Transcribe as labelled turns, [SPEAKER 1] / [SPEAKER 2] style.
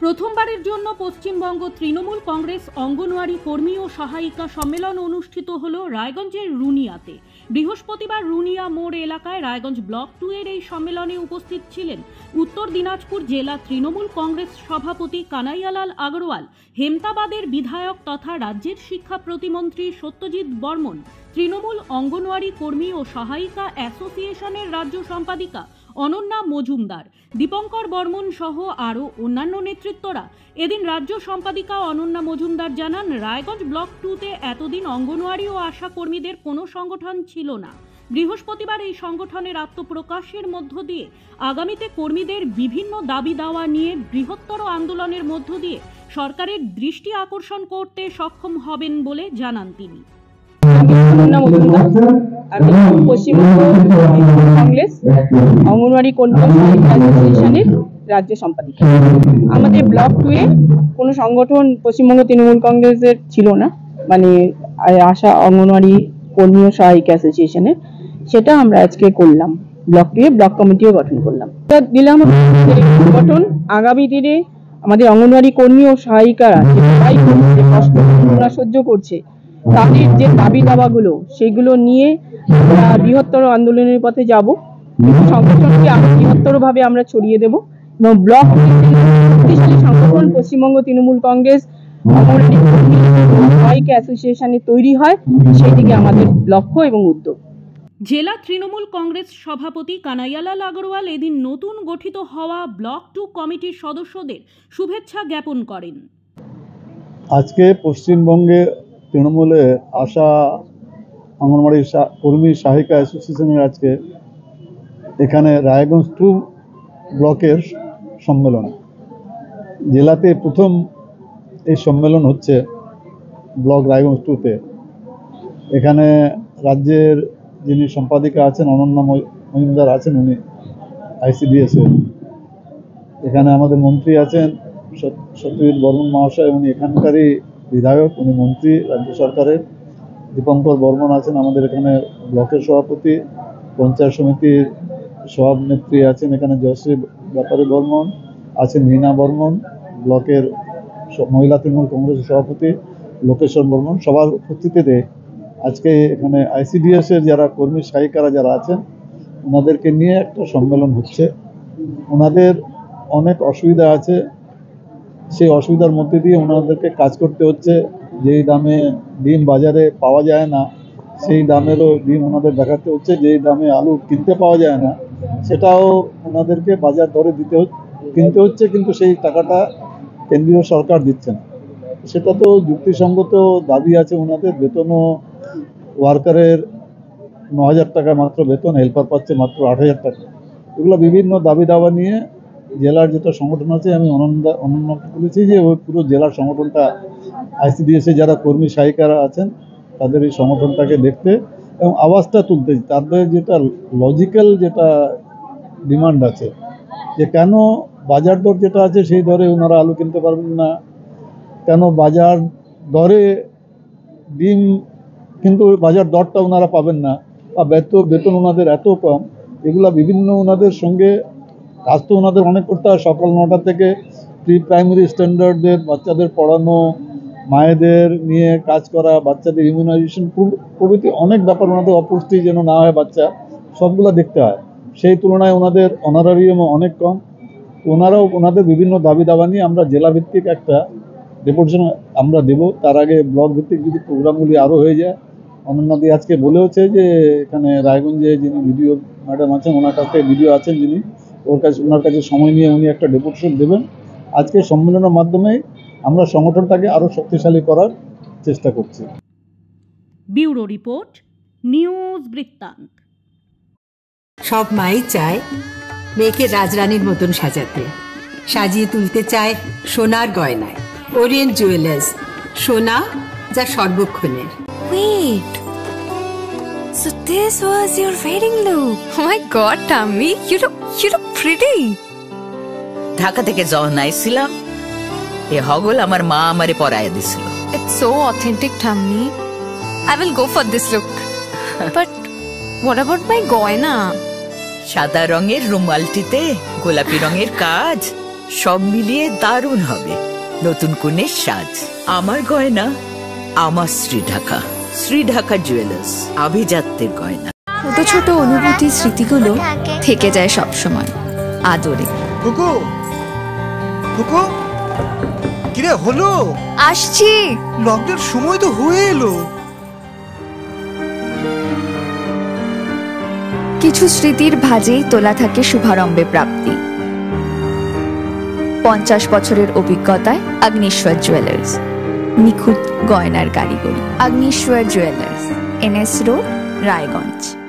[SPEAKER 1] প্রথমবারের জন্য পশ্চিমবঙ্গ তৃণমূল কংগ্রেস অঙ্গনওয়াড়ি কর্মী ও সহায়িকা সম্মেলন অনুষ্ঠিত হল রায়গঞ্জের রুনিয়াতে। বৃহস্পতিবার রুনিয়া মোড় এলাকায় রায়গঞ্জ ব্লক 2 এর এই সম্মেলনে উপস্থিত ছিলেন উত্তর দিনাজপুর জেলা তৃণমূল কংগ্রেস সভাপতি কানাইয়ালাল আগরওয়াল, হেমতাবাদের বিধায়ক তথা রাজ্যের শিক্ষা প্রতিমন্ত্রী সত্যজিৎ বর্মন, তৃণমূল অঙ্গনওয়াড়ি কর্মী ও সহায়িকা অ্যাসোসিয়েশনের রাজ্য সম্পাদিকা অনন্যা মজুমদার, দীপঙ্কর বর্মন সহ আরও অন্যান্য নেতৃত্বরা। এদিন রাজ্য সম্পাদিকা অনন্যা মজুমদার জানান, রায়গঞ্জ ব্লক 2-তে এতদিন অঙ্গনওয়াড়ি ও আশা কর্মীদের কোনো সংগঠন ছিল না। বৃহস্পতিবার এই সংগঠনের আত্মপ্রকাশের মধ্য দিয়ে আগামীতে কর্মীদের বিভিন্ন দাবি দাওয়া নিয়ে বৃহত্তর আন্দোলনের মধ্য দিয়ে সরকারের দৃষ্টি আকর্ষণ করতে সক্ষম হবেন বলে জানান তিনি।
[SPEAKER 2] আমি পশ্চিমবঙ্গ কংগ্রেস অঙ্গনওয়াড়ি কর্মী অ্যাসোসিয়েশনের রাজ্য সম্পাদিকা। আমাদের ব্লক 2 এ কোনো সংগঠন পশ্চিমবঙ্গ তৃণমূল কংগ্রেসের ছিল না, মানে আশা অঙ্গনওয়াড়ি কর্মী ও সহায়িকা অ্যাসোসিয়েশনের, সেটা আমরা আজকে করলাম। ব্লক 2 এ ব্লক কমিটিও গঠন করলাম। দিলাম গঠন আগামী দিনে আমাদের অঙ্গনওয়াড়ি কর্মী ও সহায়িকারা যে কষ্ট সহ্য করছে, তাদের যে দাবি দাওয়াগুলো সেগুলো নিয়ে আমরা বৃহত্তর আন্দোলনের পথে যাব। সংগঠনকে আরো বৃহত্তর ভাবে আমরা ছড়িয়ে দেব এবং ব্লক শক্তিশালী সংগঠন পশ্চিমবঙ্গ তৃণমূল কংগ্রেস সহায়িকা অ্যাসোসিয়েশনে তৈরি হয়, সেই দিকে আমাদের লক্ষ্য এবং উদ্যোগ।
[SPEAKER 1] জেলা তৃণমূল কংগ্রেস সভাপতি কানাইয়ালাল আগরওয়াল এদিন নতুন গঠিত হওয়া ব্লক 2 কমিটির সদস্যদের শুভেচ্ছা জ্ঞাপন করেন।
[SPEAKER 3] আজকে পশ্চিমবঙ্গে তৃণমূলে আশা অঙ্গনওয়াড়ি কর্মী সহায়িকা অ্যাসোসিয়েশনের আজকে এখানে রায়গঞ্জ 2 ব্লকের সম্মেলন। জেলাতে প্রথম এই সম্মেলন হচ্ছে ব্লক রায়গঞ্জ 2-তে। এখানে রাজ্যের যিনি সম্পাদিকা আছেন অনন্যা মজুমদার আছেন, উনি ICDS-এর। এখানে আমাদের মন্ত্রী আছেন সত্যজিৎ বর্মন মহাশয়, উনি এখানকারই বিধায়ক, উনি মন্ত্রী রাজ্য সরকারের। দীপঙ্কর বর্মন আছেন আমাদের এখানে ব্লকের সভাপতি, পঞ্চায়েত সমিতির সভানেত্রী আছেন এখানে জয়শ্রী ব্যাপারী বর্মন আছেন, মীনা বর্মন ব্লকের মহিলা তৃণমূল কংগ্রেসের সভাপতি লোকেশ্বর বর্মন। সবার উপস্থিতিতে আজকে এখানে ICDS-এর যারা কর্মী সহায়িকারা যারা আছেন ওনাদেরকে নিয়ে একটা সম্মেলন হচ্ছে। ওনাদের অনেক অসুবিধা আছে, সেই অসুবিধার মধ্যে দিয়ে ওনাদেরকে কাজ করতে হচ্ছে। যেই দামে ডিম বাজারে পাওয়া যায় না, সেই দামেরও ডিম ওনাদের দেখাতে হচ্ছে। যেই দামে আলু কিনতে পাওয়া যায় না, সেটাও ওনাদেরকে বাজার দরে কিনতে হচ্ছে, কিন্তু সেই টাকাটা কেন্দ্রীয় সরকার দিচ্ছে না। সেটা তো যুক্তিসঙ্গত দাবি আছে ওনাদের। বেতনও ওয়ার্কারের 9,000 টাকা মাত্র বেতন, হেল্পার পাচ্ছে মাত্র 8,000 টাকা। এগুলো বিভিন্ন দাবি দাওয়া নিয়ে জেলার যেটা সংগঠন আছে, আমি অনন্যাকে বলেছি যে ওই পুরো জেলার সংগঠনটা ICDS-এ যারা কর্মী সহায়িকারা আছেন তাদের এই সংগঠনটাকে দেখতে এবং আওয়াজটা তুলতে, তাদের যেটা লজিক্যাল যেটা ডিমান্ড আছে যে কেন বাজার দর যেটা আছে সেই দরে ওনারা আলু কিনতে পারবেন না, কেন বাজার দরে ডিম কিন্তু বাজার দরটা ওনারা পাবেন না, বা বেতন ওনাদের এত কম। এগুলা বিভিন্ন ওনাদের সঙ্গে কাজ তো ওনাদের অনেক করতে হয়। সকাল 9টা থেকে প্রি প্রাইমারি স্ট্যান্ডার্ডদের বাচ্চাদের পড়ানো, মায়েদের নিয়ে কাজ করা, বাচ্চাদের ইমিউনাইজেশন প্রভৃতি অনেক ব্যাপার, ওনাদের অপুষ্টি যেন না হয় বাচ্চা, সবগুলো দেখতে হয়। সেই তুলনায় ওনাদের অনারারিয়ামও অনেক কম। ওনারাও ওনাদের বিভিন্ন দাবি দাবা নিয়ে আমরা জেলা ভিত্তিক একটা ডেপুটেশন আমরা দেব। তার আগে ব্লক ভিত্তিক যদি প্রোগ্রামগুলি আরও হয়ে যায়। অনন্যাদি আজকে বলেওছে যে এখানে রায়গঞ্জে যিনি ভিডিও ম্যাডাম আছেন, ওনার কাছে ভিডিও আছেন যিনি, ওনার কাছে সময় নিয়ে উনি একটা ডেপুটেশন দেবেন। আজকে সম্মেলনের মাধ্যমে আমরা সংগঠনটাকে আরো শক্তিশালী করার চেষ্টা করছি।
[SPEAKER 1] ব্যুরো রিপোর্ট, নিউজ বৃত্তান্ত।
[SPEAKER 4] সব মাই চায় মেয়েকে রাজরানীর মতন সাজাতে, সাজিয়ে তুলতে চায় সোনার গয়নায়। ওরিয়েন্ট জুয়েলার্স, সোনা যা সর্বক্ষণের।
[SPEAKER 5] Wait, so this was your wedding look? Oh my God, Tammy, you look pretty.
[SPEAKER 6] Dhaka থেকে যখন আইছিলাম এ হগল আমার মা আমারে পরায় দিছিল।
[SPEAKER 5] It's so authentic, Tammy. I will go for this look. But what about my goina?
[SPEAKER 6] সাদা রঙের রুমালটিতে গোলাপি রঙের কাজ, সব মিলিয়ে দারুণ হবে নতুন কনের সাজ। আমার গয়না আমার শ্রীঢাকা, শ্রীঢাকা জুয়েলার্স, আভিজাত্যের গয়না।
[SPEAKER 5] ছোট ছোট অনুভূতি স্মৃতিগুলো থেকে যায় সব সময় আদরে।
[SPEAKER 7] কুকু কুকু কিরে হলো?
[SPEAKER 5] আসছি।
[SPEAKER 7] লকডাউন সময় তো হয়ে এলো।
[SPEAKER 5] কিছু স্মৃতির ভাজেই তোলা থাকে শুভারম্ভে প্রাপ্তি। 50 বছরের অভিজ্ঞতায় আগ্নেশ্বর জুয়েলার্স, নিখুঁত গয়নার কারিগরি। Agneshwar jewellers, NS road, Raiganj.